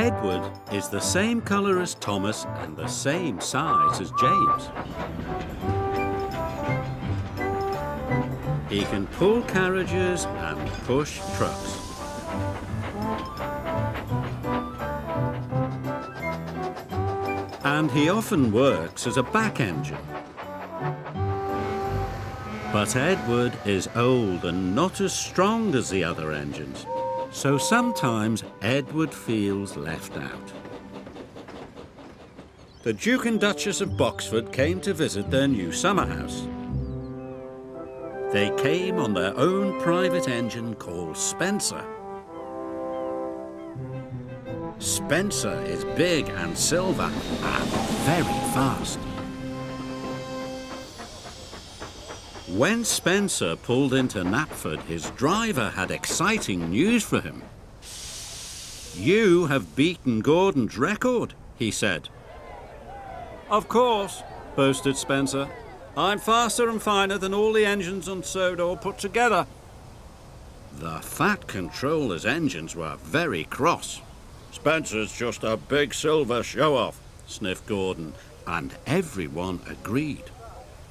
Edward is the same colour as Thomas and the same size as James. He can pull carriages and push trucks. And he often works as a back engine. But Edward is old and not as strong as the other engines, so sometimes Edward feels left out. The Duke and Duchess of Boxford came to visit their new summer house. They came on their own private engine called Spencer. Spencer is big and silver and very fast. When Spencer pulled into Knapford, his driver had exciting news for him. "You have beaten Gordon's record," he said. "Of course," boasted Spencer. "I'm faster and finer than all the engines on Sodor put together." The Fat Controller's engines were very cross. "Spencer's just a big silver show-off," sniffed Gordon, and everyone agreed.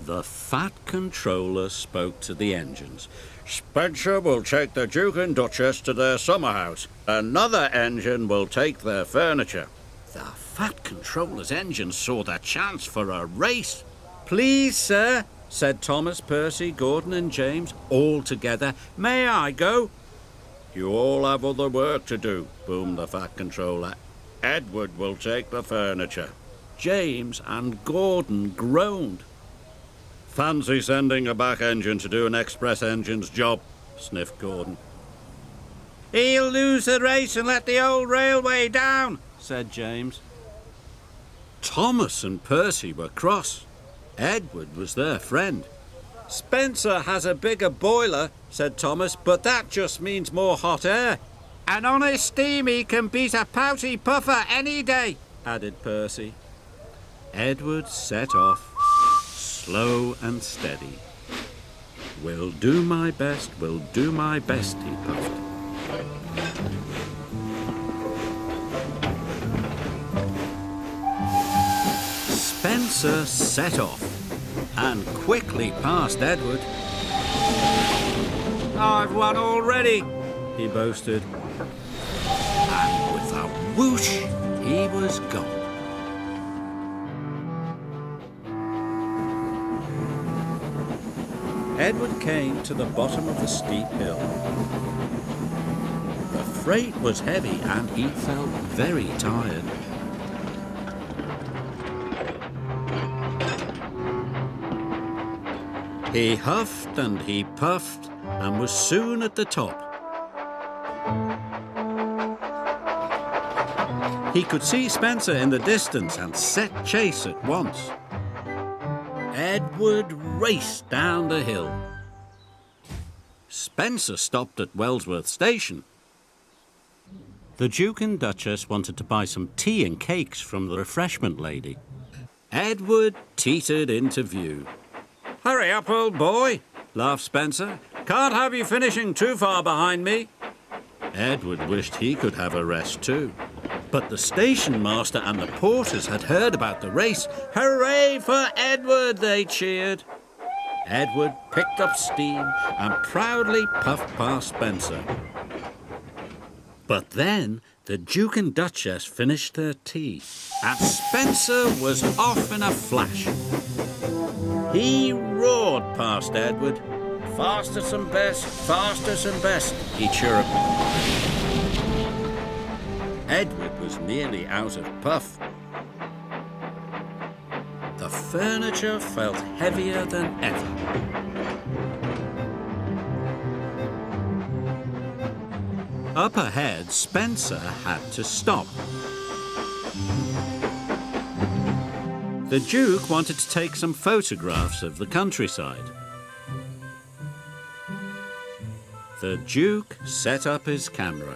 The Fat Controller spoke to the engines. "Spencer will take the Duke and Duchess to their summer house. Another engine will take their furniture." The Fat Controller's engines saw their chance for a race. "Please, sir," said Thomas, Percy, Gordon and James, all together. "May I go?" "You all have other work to do," boomed the Fat Controller. "Edward will take the furniture." James and Gordon groaned. "Fancy sending a back engine to do an express engine's job," sniffed Gordon. "He'll lose the race and let the old railway down," said James. Thomas and Percy were cross. Edward was their friend. "Spencer has a bigger boiler," said Thomas, "but that just means more hot air." "And on his steam he can beat a pouty puffer any day," added Percy. Edward set off, slow and steady. "Will do my best, will do my best," he puffed. Spencer set off and quickly passed Edward. "I've won already," he boasted. And with a whoosh, he was gone. Edward came to the bottom of the steep hill. The freight was heavy and he felt very tired. He huffed and he puffed and was soon at the top. He could see Spencer in the distance and set chase at once. Edward raced down the hill. Spencer stopped at Wellsworth Station. The Duke and Duchess wanted to buy some tea and cakes from the refreshment lady. Edward teetered into view. "Hurry up, old boy," laughed Spencer. "Can't have you finishing too far behind me." Edward wished he could have a rest too. But the station master and the porters had heard about the race. "Hooray for Edward!" they cheered. Edward picked up steam and proudly puffed past Spencer. But then the Duke and Duchess finished their tea, and Spencer was off in a flash. He roared past Edward. "Fastest and best, fastest and best," he chirruped. Edward was nearly out of puff. The furniture felt heavier than ever. Up ahead, Spencer had to stop. The Duke wanted to take some photographs of the countryside. The Duke set up his camera.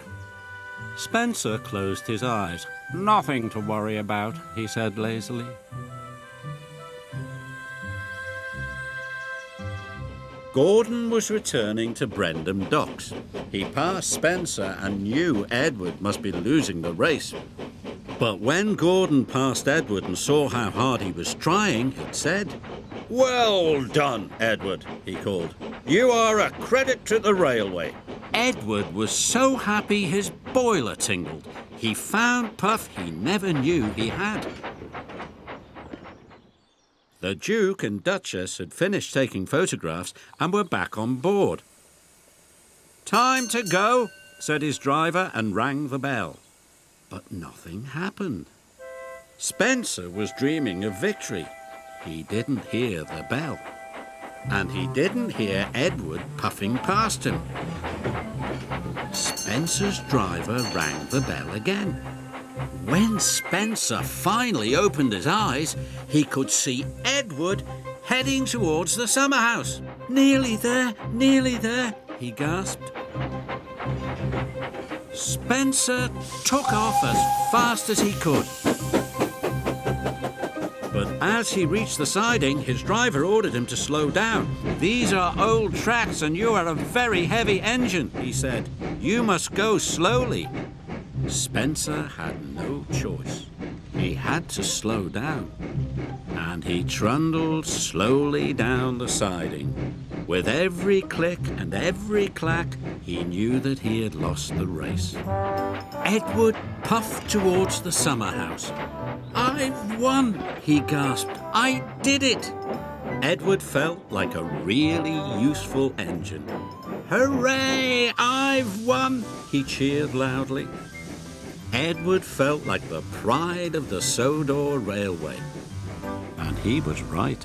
Spencer closed his eyes. "Nothing to worry about," he said lazily. Gordon was returning to Brendam Docks. He passed Spencer and knew Edward must be losing the race. But when Gordon passed Edward and saw how hard he was trying, he said, "Well done, Edward," he called. "You are a credit to the railway." Edward was so happy his boiler tingled. He found puff he never knew he had. The Duke and Duchess had finished taking photographs and were back on board. "Time to go," said his driver and rang the bell. But nothing happened. Spencer was dreaming of victory. He didn't hear the bell. And he didn't hear Edward puffing past him. Spencer's driver rang the bell again. When Spencer finally opened his eyes, he could see Edward heading towards the summer house. Nearly there, he gasped. Spencer took off as fast as he could. But as he reached the siding, his driver ordered him to slow down. "These are old tracks and you are a very heavy engine," he said. "You must go slowly." Spencer had no choice. He had to slow down. And he trundled slowly down the siding. With every click and every clack, he knew that he had lost the race. Edward puffed towards the summer house. "I've won," he gasped. "I did it." Edward felt like a really useful engine. "Hooray! I've won!" he cheered loudly. Edward felt like the pride of the Sodor Railway. And he was right.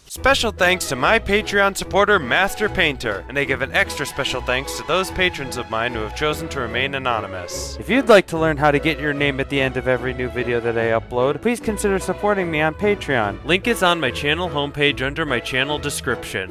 Special thanks to my Patreon supporter, Master Painter, and I give an extra special thanks to those patrons of mine who have chosen to remain anonymous. If you'd like to learn how to get your name at the end of every new video that I upload, please consider supporting me on Patreon. Link is on my channel homepage under my channel description.